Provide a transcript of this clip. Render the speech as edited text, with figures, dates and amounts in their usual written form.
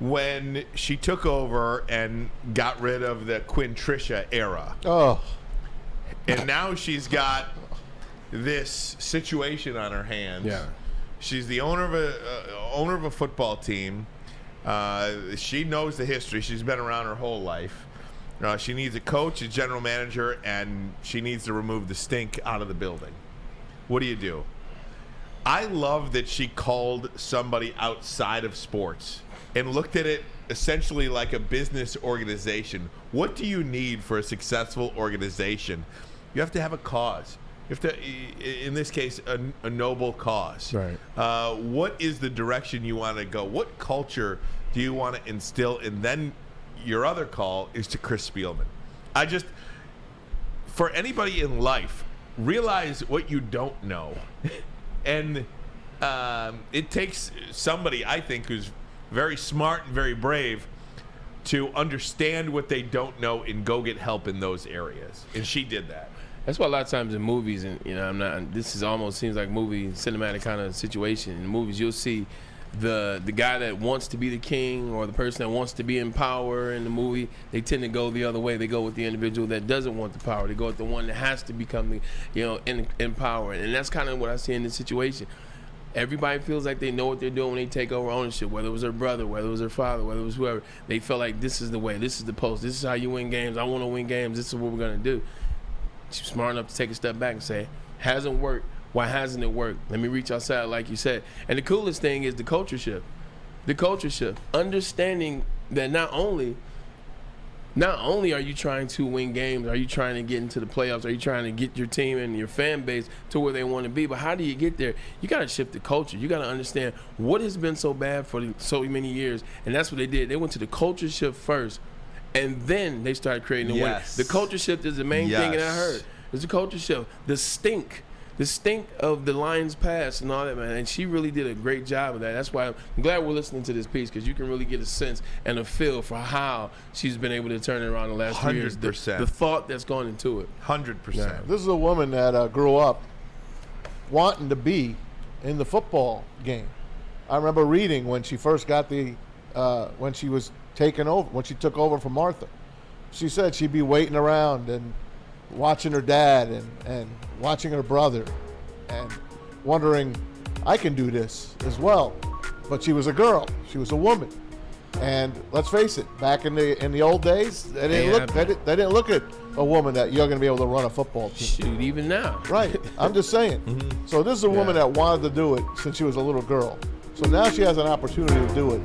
when she took over and got rid of the Quinn Tricia era. Oh. And now she's got this situation on her hands. Yeah. She's the owner of a football team. She knows the history. She's been around her whole life. She needs a coach, a general manager, and she needs to remove the stink out of the building. What do? I love that she called somebody outside of sports and looked at it essentially like a business organization. What do you need for a successful organization? You have to have a cause. You have to, in this case, a noble cause. Right. What is the direction you want to go? What culture do you want to instill? And then your other call is to Chris Spielman. For anybody in life, realize what you don't know. And it takes somebody, I think, who's very smart and very brave to understand what they don't know and go get help in those areas. And she did that. That's why a lot of times in movies, and this is almost seems like movie cinematic kind of situation. In movies, you'll see the guy that wants to be the king or the person that wants to be in power in the movie, they tend to go the other way. They go with the individual that doesn't want the power. They go with the one that has to become in power. And that's kind of what I see in this situation. Everybody feels like they know what they're doing when they take over ownership, whether it was their brother, whether it was their father, whether it was whoever. They felt like this is the way, this is the post, this is how you win games. I want to win games. This is what we're going to do. She's smart enough to take a step back and say, hasn't worked. Why hasn't it worked? Let me reach outside, like you said. And the coolest thing is the culture shift. The culture shift. Understanding that not only are you trying to win games, are you trying to get into the playoffs, are you trying to get your team and your fan base to where they want to be, but how do you get there? You got to shift the culture. You got to understand what has been so bad for so many years, and that's what they did. They went to the culture shift first, and then they started creating the winning. The culture shift is the main thing that I heard. It's the culture shift. The stink of the Lions past and all that, man. And she really did a great job of that. That's why I'm glad we're listening to this piece, because you can really get a sense and a feel for how she's been able to turn it around the last 3 years. 100%. The thought that's gone into it. 100%. Yeah. This is a woman that grew up wanting to be in the football game. I remember reading when she first got when she was taken over, when she took over from Martha. She said she'd be waiting around and watching her dad and watching her brother and wondering, I can do this as well. But she was a girl. She was a woman. And let's face it, back in the old days, they didn't look at a woman that you're going to be able to run a football team. Shoot, even now. Right. I'm just saying. Mm-hmm. So this is a woman that wanted to do it since she was a little girl. So now she has an opportunity to do it.